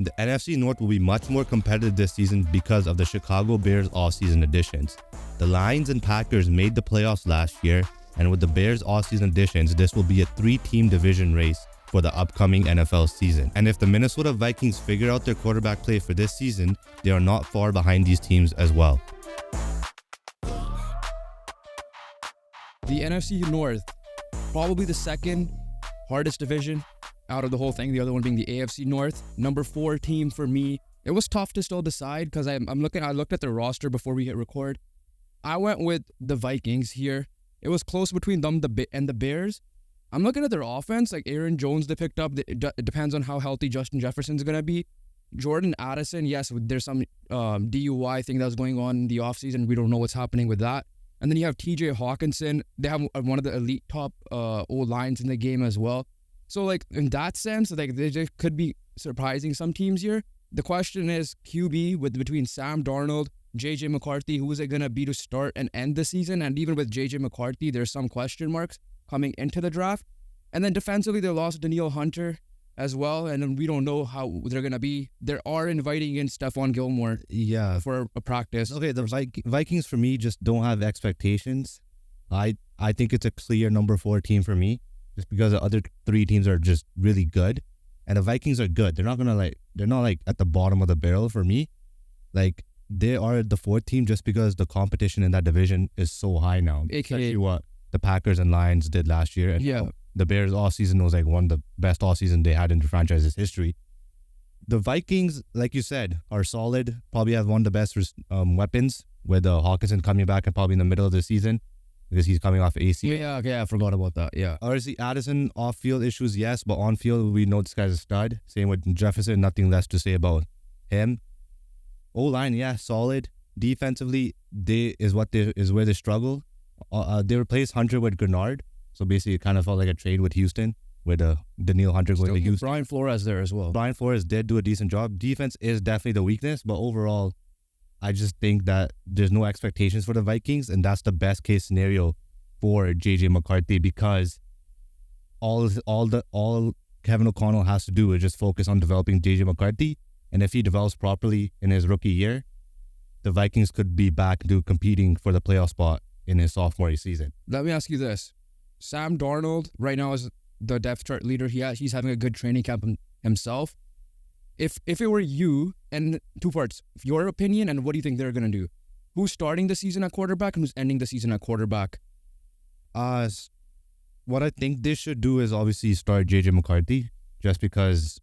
The NFC North will be much more competitive this season because of the Chicago Bears offseason additions. The Lions and Packers made the playoffs last year, and with the Bears offseason additions, this will be a 3-team division race for the upcoming NFL season. And if the Minnesota Vikings figure out their quarterback play for this season, they are not far behind these teams as well. The NFC North, probably the second hardest division out of the whole thing, the other one being the AFC North. Number 4 team for me. It was tough to still decide because I looked at the roster before we hit record. I went with the Vikings here. It was close between them and the Bears. I'm looking at their offense, like Aaron Jones they picked up. It depends on how healthy Justin Jefferson's going to be. Jordan Addison, yes, there's some DUI thing that's going on in the offseason. We don't know what's happening with that. And then you have TJ Hawkinson. They have one of the elite top O-lines in the game as well. So, like, in that sense, like, they just could be surprising some teams here. The question is QB between Sam Darnold, J.J. McCarthy. Who is it going to be to start and end the season? And even with J.J. McCarthy, there's some question marks coming into the draft. And then defensively, they lost Danielle Hunter as well. And then we don't know how they're going to be. They are inviting in Stephon Gilmore for a practice. Okay, the Vikings for me just don't have expectations. I think it's a clear number 4 team for me. Just because the other 3 teams are just really good. And the Vikings are good. They're not at the bottom of the barrel for me. Like, they are the 4th team just because the competition in that division is so high now. Especially what the Packers and Lions did last year. And the Bears offseason was like one of the best offseason they had in the franchise's history. The Vikings, like you said, are solid. Probably have one of the best weapons with Hawkinson coming back and probably in the middle of the season. Because he's coming off AC. Yeah, I forgot about that, yeah. Obviously, Addison, off-field issues, yes, but on-field, we know this guy's a stud. Same with Jefferson, nothing less to say about him. O-line, yeah, solid. Defensively, is where they struggle. They replaced Hunter with Grenard, so basically it kind of felt like a trade with Houston, with Danielle Hunter going to Houston. Brian Flores there as well. Brian Flores did do a decent job. Defense is definitely the weakness, but overall, I just think that there's no expectations for the Vikings, and that's the best case scenario for J.J. McCarthy because all Kevin O'Connell has to do is just focus on developing J.J. McCarthy, and if he develops properly in his rookie year, the Vikings could be back to competing for the playoff spot in his sophomore season. Let me ask you this. Sam Darnold right now is the depth chart leader. He's having a good training camp himself. If it were you, and 2 parts, your opinion and what do you think they're going to do? Who's starting the season at quarterback and who's ending the season at quarterback? What I think they should do is obviously start J.J. McCarthy just because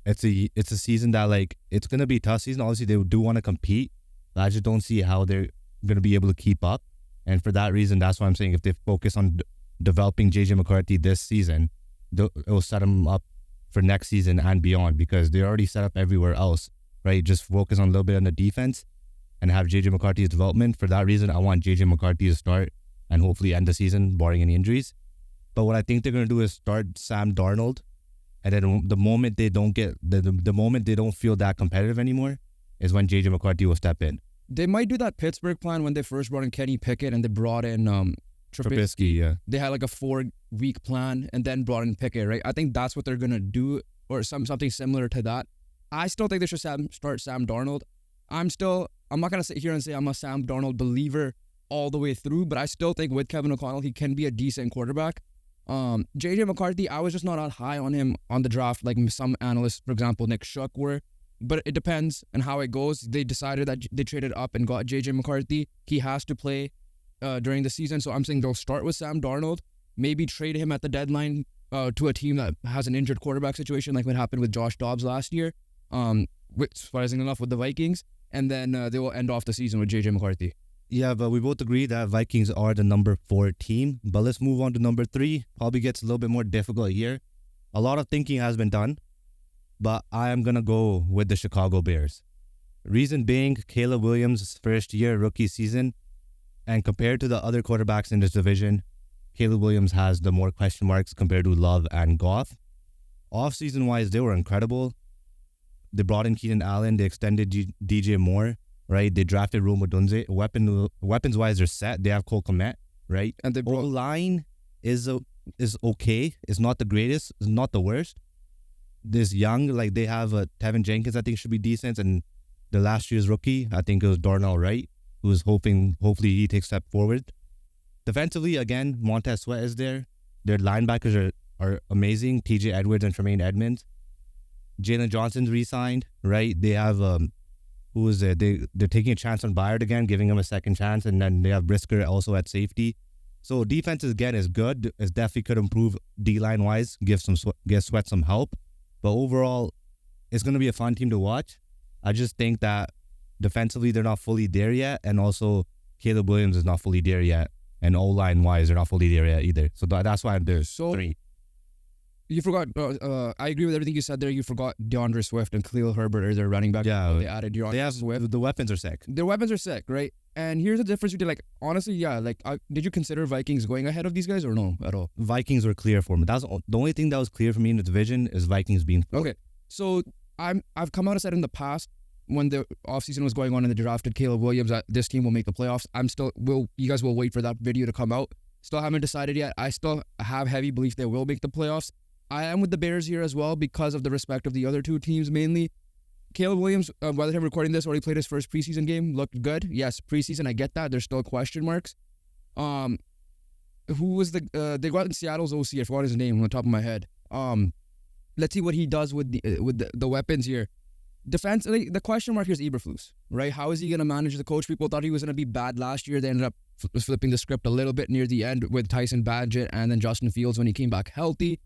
it's a season that, like, it's going to be a tough season. Obviously, they do want to compete, but I just don't see how they're going to be able to keep up. And for that reason, that's why I'm saying if they focus on developing J.J. McCarthy this season, it will set them up for next season and beyond because they're already set up everywhere else, right? Just focus on a little bit on the defense and have J.J. McCarthy's development. For that reason, I want J.J. McCarthy to start and hopefully end the season, barring any injuries. But what I think they're going to do is start Sam Darnold, and then the moment they don't feel that competitive anymore is when J.J. McCarthy will step in. They might do that Pittsburgh plan when they first brought in Kenny Pickett and they brought in Trubisky. Yeah. They had like a 4-week plan and then brought in Pickett, right? I think that's what they're going to do or something similar to that. I still think they should start Sam Darnold. I'm not going to sit here and say I'm a Sam Darnold believer all the way through, but I still think with Kevin O'Connell, he can be a decent quarterback. J.J. McCarthy, I was just not high on him on the draft like some analysts, for example, Nick Schuck were. But it depends on how it goes. They decided that they traded up and got J.J. McCarthy. He has to play during the season. So I'm saying they'll start with Sam Darnold, maybe trade him at the deadline to a team that has an injured quarterback situation like what happened with Josh Dobbs last year, surprisingly enough with the Vikings. And then they will end off the season with J.J. McCarthy. Yeah, but we both agree that Vikings are the number 4 team. But let's move on to number 3. Probably gets a little bit more difficult here. A lot of thinking has been done, but I am going to go with the Chicago Bears. Reason being, Caleb Williams' first year rookie season, and compared to the other quarterbacks in this division, Caleb Williams has the more question marks compared to Love and Goff. Off-season-wise, they were incredible. They brought in Keenan Allen. They extended DJ Moore, right? They drafted Rome Odunze. Weapons-wise, they're set. They have Cole Kmet, right? And the line is okay. It's not the greatest. It's not the worst. this young, like they have Tevin Jenkins, I think should be decent, and the last year's rookie, I think it was Darnell Wright, who is hopefully he takes a step forward. Defensively, again, Montez Sweat is there. Their linebackers are amazing. TJ Edwards and Tremaine Edmonds. Jalen Johnson's re-signed, right? They have who is it? They're taking a chance on Byard again, giving him a second chance, and then they have Brisker also at safety. So defense again is good. It definitely could improve D-line wise, give Sweat some help. But overall, it's going to be a fun team to watch. I just think that defensively they're not fully there yet, and also Caleb Williams is not fully there yet, and O-line wise they're not fully there yet either. So that's why there's three. You forgot. I agree with everything you said there. You forgot DeAndre Swift and Khalil Herbert as their running back. Yeah, they added DeAndre Swift. The weapons are sick. Their weapons are sick, right? And here's the difference between, like, honestly, yeah, like, did you consider Vikings going ahead of these guys or no at all? Vikings were clear for me. That's the only thing that was clear for me in the division is Vikings being fourth. Okay, so I've come out and said in the past when the offseason was going on and they drafted Caleb Williams that this team will make the playoffs. You guys will wait for that video to come out. Still haven't decided yet. I still have heavy belief they will make the playoffs. I am with the Bears here as well because of the respect of the other two teams mainly. Caleb Williams, by the time recording this, already played his first preseason game. Looked good. Yes, preseason, I get that. There's still question marks. Who was they got in Seattle's OC? I forgot his name on the top of my head. Let's see what he does with the weapons here. Defense, the question mark here is Eberflus, right? How is he going to manage the coach? People thought he was going to be bad last year. They ended up flipping the script a little bit near the end with Tyson Badgett and then Justin Fields when he came back healthy.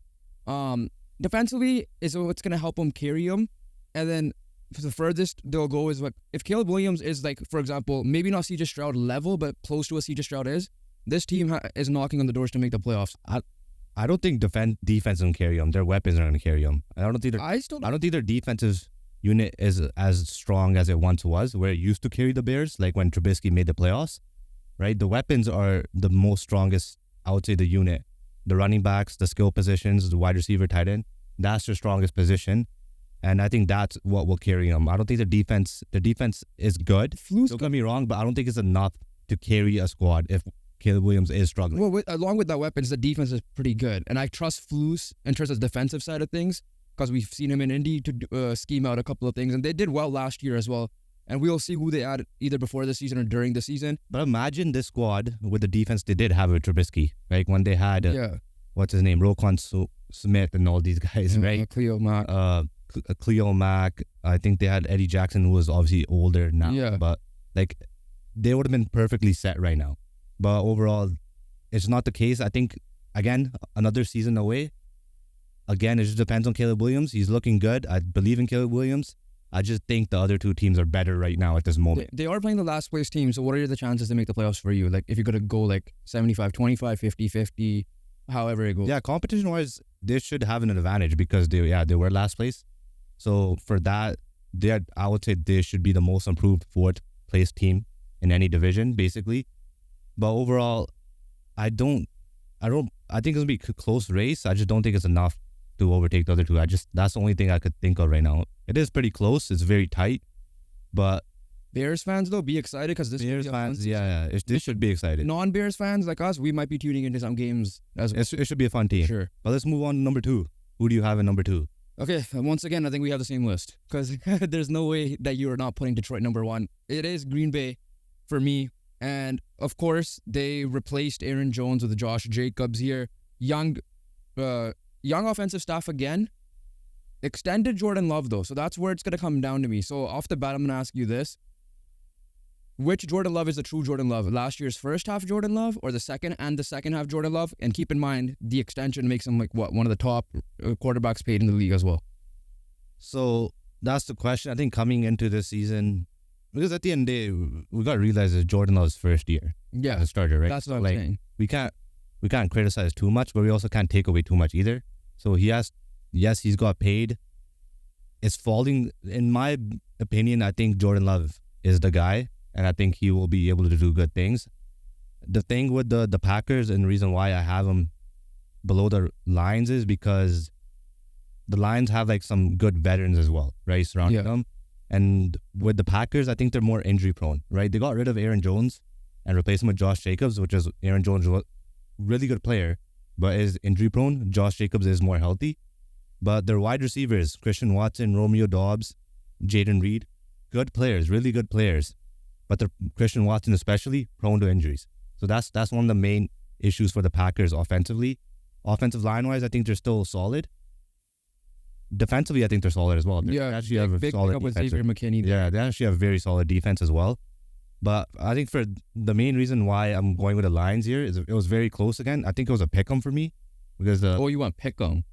Defensively is what's going to help him carry him. And then for the furthest they'll go is if Caleb Williams is, like, for example, maybe not CJ Stroud level, but close to what CJ Stroud is, this team is knocking on the doors to make the playoffs. I don't think defense will carry them. Their weapons are going to carry them. I don't think their defensive unit is as strong as it once was, where it used to carry the Bears, like when Trubisky made the playoffs, right? The weapons are the most strongest, I would say, the unit. The running backs, the skill positions, the wide receiver, tight end, that's their strongest position. And I think that's what will carry them. I don't think the defense is good. Don't get me wrong, but I don't think it's enough to carry a squad if Caleb Williams is struggling. Well, along with that weapons, the defense is pretty good. And I trust Flus in terms of the defensive side of things because we've seen him in Indy to scheme out a couple of things. And they did well last year as well. And we'll see who they add either before the season or during the season. But imagine this squad with the defense they did have with Trubisky, right? When they had, what's his name, Roquan Smith and all these guys, right? Cleo Mack. I think they had Eddie Jackson, who was obviously older now. Yeah. But, like, they would have been perfectly set right now. But overall, it's not the case. I think, again, another season away. Again, it just depends on Caleb Williams. He's looking good. I believe in Caleb Williams. I just think the other two teams are better right now at this moment. They are playing the last place team, so what are the chances they make the playoffs for you? Like, if you're going to go, like, 75-25, 50-50, however it goes. Yeah, competition-wise, they should have an advantage because they were last place. So for that, I would say they should be the most improved fourth place team in any division, basically. But overall, I think it's gonna be a close race. I just don't think it's enough to overtake the other two. That's the only thing I could think of right now. It is pretty close. It's very tight, but Bears fans though, be excited because this Bears fans, this should be excited. Non-Bears fans like us, we might be tuning into some games as well. It should be a fun team. Sure. But let's move on to number 2. Who do you have in number 2? Okay, once again, I think we have the same list because there's no way that you are not putting Detroit number 1. It is Green Bay for me. And, of course, they replaced Aaron Jones with Josh Jacobs here. Young offensive staff again. Extended Jordan Love, though. So that's where it's going to come down to me. So off the bat, I'm going to ask you this. Which Jordan Love is the true Jordan Love? Last year's first half Jordan Love or the second half Jordan Love? And keep in mind, the extension makes him one of the top quarterbacks paid in the league as well. So that's the question. I think coming into this season, because at the end of the day, we got to realize it's Jordan Love's first year as a starter, right? That's what I'm saying. We can't criticize too much, but we also can't take away too much either. So he's got paid. It's falling, in my opinion, I think Jordan Love is the guy, and I think he will be able to do good things. The thing with the Packers and the reason why I have them below the Lions is because the Lions have like some good veterans as well, right, surrounding them. And with the Packers, I think they're more injury prone, right? They got rid of Aaron Jones and replaced him with Josh Jacobs, which is Aaron Jones, really good player, but is injury prone. Josh Jacobs is more healthy. But their wide receivers, Christian Watson, Romeo Dobbs, Jaden Reed, good players, really good players. But Christian Watson especially prone to injuries. So that's one of the main issues for the Packers offensively. Offensive line-wise, I think they're still solid. Defensively, I think they're solid as well. They actually have a big solid pickup with defense. Xavier McKinney. Yeah, they actually have a very solid defense as well. But I think for the main reason why I'm going with the Lions here is it was very close again. I think it was a pick 'em for me because You want pick 'em?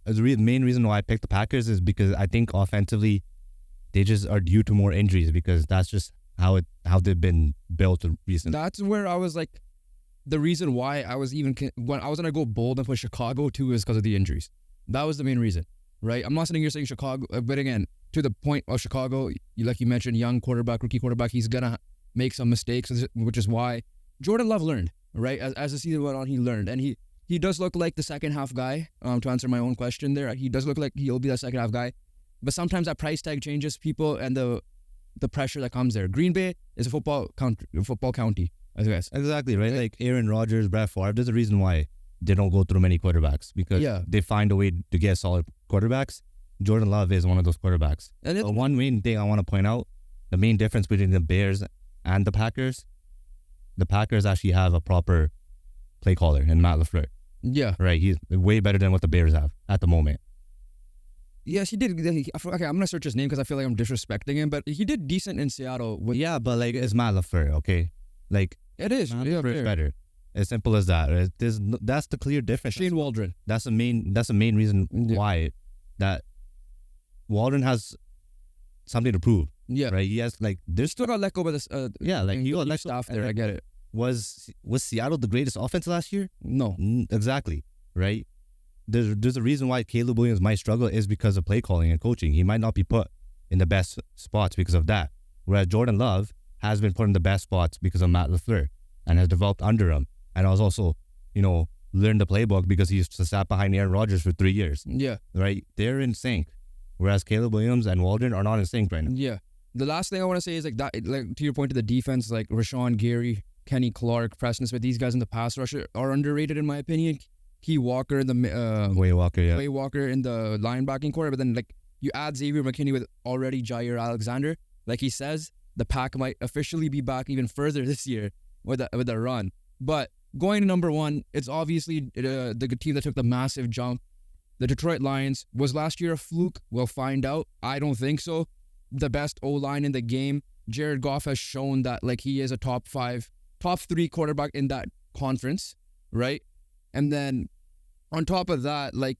the main reason why I picked the Packers is because I think offensively they just are due to more injuries because that's just how they've been built recently. That's where I was like, the reason why I was when I was gonna go bold and put Chicago too is because of the injuries. That was the main reason, right? I'm not sitting here saying Chicago, but again, to the point of Chicago, like you mentioned, young quarterback, rookie quarterback, he's gonna make some mistakes, which is why Jordan Love learned, right? As the season went on, he learned, and he does look like the second half guy. To answer my own question there, he does look like he'll be that second half guy. But sometimes that price tag changes people and the pressure that comes there. Green Bay is a football county, I guess. Exactly, right? Like Aaron Rodgers, Brett Favre, there's a reason why they don't go through many quarterbacks because they find a way to get solid quarterbacks. Jordan Love is one of those quarterbacks. And one main thing I want to point out, the main difference between the Bears and the Packers actually have a proper play caller in Matt LaFleur. Yeah. Right, he's way better than what the Bears have at the moment. Yes, he did. Okay, I'm going to search his name because I feel like I'm disrespecting him, but he did decent in Seattle. But like, it's Matt LaFleur, okay? Like, it is. Matt LaFleur is better. As simple as that. That's the clear difference. Shane Waldron. That's the main reason why that Waldron has something to prove. Yeah. Right? He has, like, there's still got let go by this. he got let staff there. I get it. Was Seattle the greatest offense last year? No. Exactly. Right? There's a reason why Caleb Williams might struggle is because of play calling and coaching. He might not be put in the best spots because of that. Whereas Jordan Love has been put in the best spots because of Matt LaFleur and has developed under him. And has also, learned the playbook because he used to sat behind Aaron Rodgers for 3 years. Yeah. Right? They're in sync. Whereas Caleb Williams and Waldron are not in sync right now. Yeah. The last thing I want to say is like that, like to your point to the defense, like Rashawn Gary, Kenny Clark, Preston Smith, these guys in the pass rush are underrated in my opinion. Quay Walker in the Way Walker in the linebacking corner, but then like you add Xavier McKinney with already Jair Alexander. Like he says, the Pack might officially be back even further this year with a run. But going to number one, it's obviously the team that took the massive jump. The Detroit Lions. Was last year a fluke? We'll find out. I don't think so. The best O-line in the game. Jared Goff has shown that like he is a top 3 quarterback in that conference, right? And then on top of that, like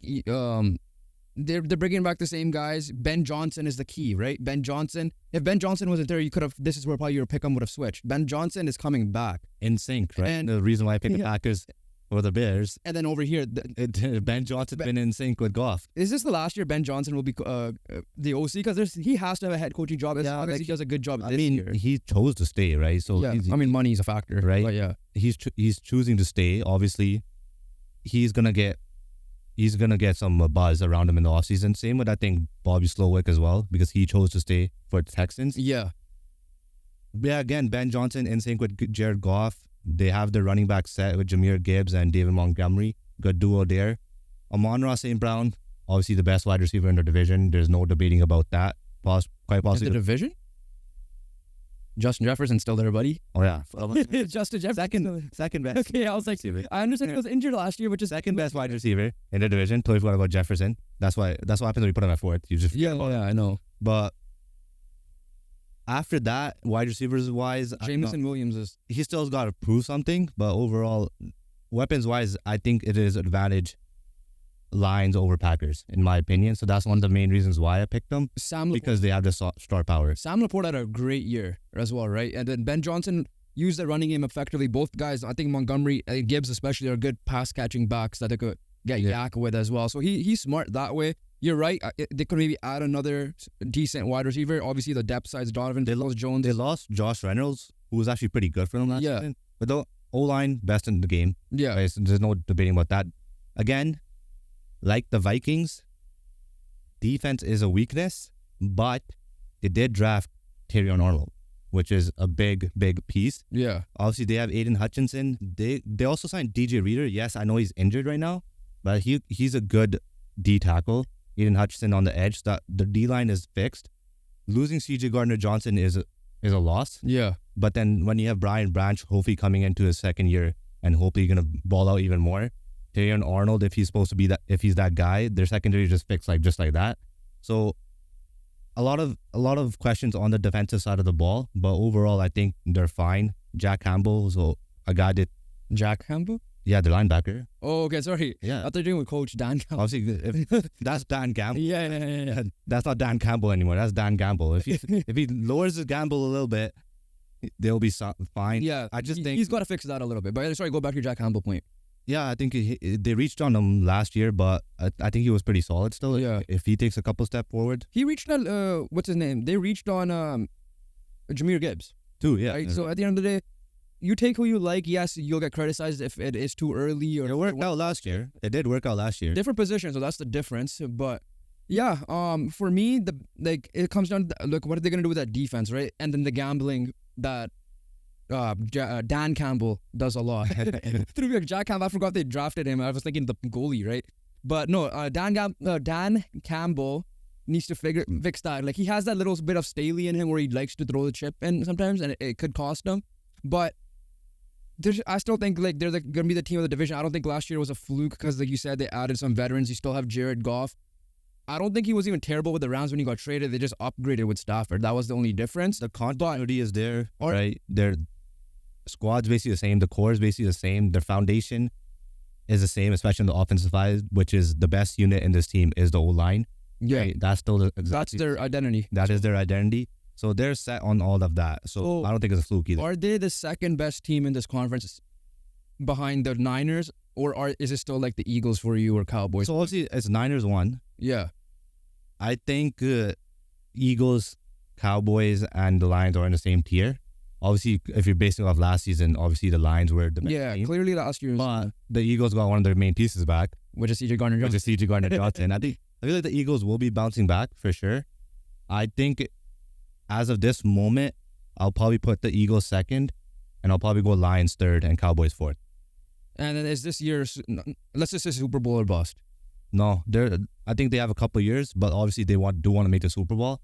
they're bringing back the same guys. Ben Johnson is the key, right? Ben Johnson. If Ben Johnson wasn't there, you could have. This is where probably your pick'em would have switched. Ben Johnson is coming back in sync, right? And the reason why I picked the Packers or the Bears. And then over here, Ben Johnson's been in sync with Goff. Is this the last year Ben Johnson will be the OC? Because he has to have a head coaching job. Obviously he does a good job. Year. He chose to stay, right? So money is a factor, right? But yeah, he's choosing to stay. Obviously, he's gonna get some buzz around him in the offseason. Same with I think Bobby Slowick as well because he chose to stay for the Texans. Yeah. Yeah. Again, Ben Johnson in sync with Jared Goff. They have their running back set with Jahmyr Gibbs and David Montgomery. Good duo there. Amon-Ra St. Brown, obviously the best wide receiver in the division. There's no debating about that. Quite possibly. In the division? Justin Jefferson's still there, buddy. Oh, yeah. Justin Jefferson. Second best. Okay, I was like, I understand he was injured last year, which is second best wide receiver in the division. Totally forgot about Jefferson. That's what happens when you put him at fourth. You just I know. But after that, wide receivers wise, Jameson Williams he still's got to prove something. But overall, weapons wise, I think it is advantage Lions over Packers in my opinion. So that's one of the main reasons why I picked them. Because they have the star power. Sam Laporte had a great year as well, right? And then Ben Johnson used the running game effectively. Both guys, I think Montgomery and Gibbs especially, are good pass catching backs that they could get yak with as well. So he's smart that way. You're right. They could maybe add another decent wide receiver. Obviously, the depth side's Donovan Jones. They lost Josh Reynolds, who was actually pretty good for them last season. But the O-line, best in the game. Yeah. Right? So there's no debating about that. Again, like the Vikings, defense is a weakness, but they did draft Terrion Arnold, which is a big piece. Yeah. Obviously, they have Aiden Hutchinson. They also signed DJ Reader. Yes, I know he's injured right now, but he's a good D tackle, Aiden Hutchinson on the edge. That the D line is fixed. Losing CJ Gardner-Johnson is a loss. Yeah. But then when you have Brian Branch hopefully coming into his second year and hopefully gonna ball out even more, Terrion Arnold, if he's supposed to be that, if he's that guy, their secondary just fixed just like that. So a lot of questions on the defensive side of the ball, but overall I think they're fine. Jack Campbell, so a guy that Jack Campbell? yeah, the linebacker. Oh, okay, sorry. Yeah. I thought you're doing with Coach Dan Campbell. Obviously, if that's Dan Campbell. Yeah. That's not Dan Campbell anymore. That's Dan Gamble. If he lowers his gamble a little bit, they'll be fine. Yeah, I just think he's got to fix that a little bit. But sorry, go back to your Jack Campbell point. yeah, I think they reached on him last year, but I think he was pretty solid still. Yeah. If he takes a couple step forward. He reached on, what's his name? They reached on Jahmyr Gibbs. Too, yeah. Right? So at the end of the day, you take who you like. Yes, you'll get criticized if it is too early. Or It worked out last year. It did work out last year. different positions, so that's the difference. But yeah, for me, it comes down to look, what are they gonna do with that defense, right? And then the gambling that Dan Campbell does a lot. Through like Jack Campbell, I forgot they drafted him. I was thinking the goalie, right? But no, Dan Campbell needs to fix that. Like, he has that little bit of Staley in him where he likes to throw the chip in sometimes, and it could cost him. But I still think like they're going to be the team of the division. I don't think last year was a fluke because, like you said, they added some veterans. You still have Jared Goff. I don't think he was even terrible with the Rams when he got traded. They just upgraded with Stafford. That was the only difference. The continuity is there, right? Their squad's basically the same. The core is basically the same. Their foundation is the same, especially on the offensive side, which is the best unit in this team is the O-line. Yeah. Right? That's still That's their identity. That is their identity. So they're set on all of that. So I don't think it's a fluke either. Are they the second best team in this conference behind the Niners, or is it still like the Eagles for you or Cowboys? So obviously it's Niners 1. Yeah. I think Eagles, Cowboys, and the Lions are in the same tier. Obviously, if you're basing off last season, obviously the Lions were the best team. Clearly last year. But the Eagles got one of their main pieces back, Which is CJ Gardner-Johnson. which is CJ Gardner-Johnson. I feel like the Eagles will be bouncing back for sure. I think as of this moment, I'll probably put the Eagles second, and I'll probably go Lions third and Cowboys fourth. And then is this year's, let's just say Super Bowl or bust? No, I think they have a couple of years, but obviously they do want to make the Super Bowl.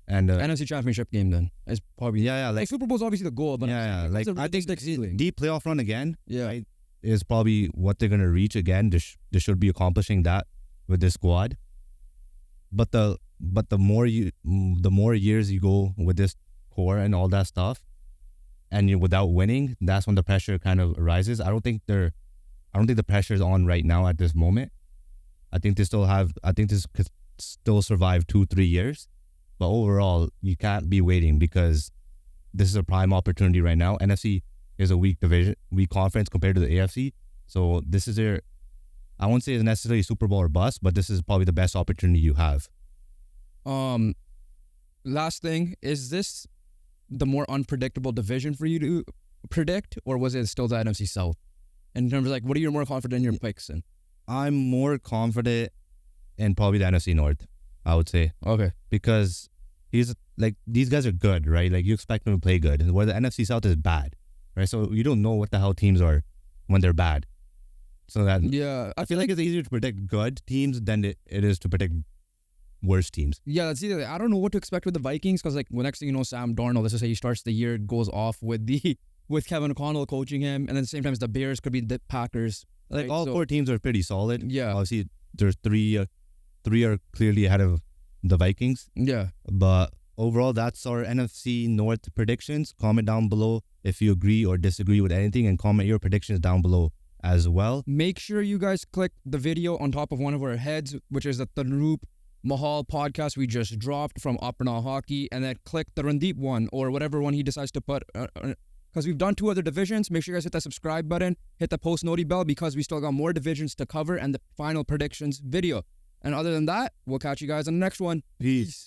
And NFC Championship game then is probably like Super Bowl is obviously the goal, but like I think ceiling. deep playoff run again, right, is probably what they're gonna reach again. They should be accomplishing that with this squad. But the more years you go with this core and all that stuff, and you're without winning, that's when the pressure kind of arises. I don't think the pressure is on right now at this moment. I think this could still survive 2-3 years. But overall, you can't be waiting because this is a prime opportunity right now. NFC is a weak conference compared to the AFC. So this is I won't say it's necessarily Super Bowl or bust, but this is probably the best opportunity you have. Last thing, is this the more unpredictable division for you to predict, or was it still the NFC South? In terms of like, what are you more confident in your picks in? I'm more confident in probably the NFC North, I would say. Okay. Because these guys are good, right? Like, you expect them to play good. Where the NFC South is bad, right? So you don't know what the hell teams are when they're bad. So that I feel like it's easier to predict good teams than it is to predict worse teams. Yeah, that's either. I don't know what to expect with the Vikings because, like, next thing you know, Sam Darnold, let's just say he starts the year, goes off with Kevin O'Connell coaching him, and then at the same time, the Bears could be the Packers. Like, all four teams are pretty solid. Yeah. Obviously, there's three are clearly ahead of the Vikings. Yeah. But overall, that's our NFC North predictions. Comment down below if you agree or disagree with anything, and comment your predictions down below as well. Make sure you guys click the video on top of one of our heads, which is the Tanroop Mahal podcast we just dropped from Apna Hockey, and then click the Randeep one or whatever one he decides to put. Because we've done 2 other divisions. Make sure you guys hit that subscribe button, hit the post noti bell because we still got more divisions to cover and the final predictions video. And other than that, we'll catch you guys on the next one. Peace.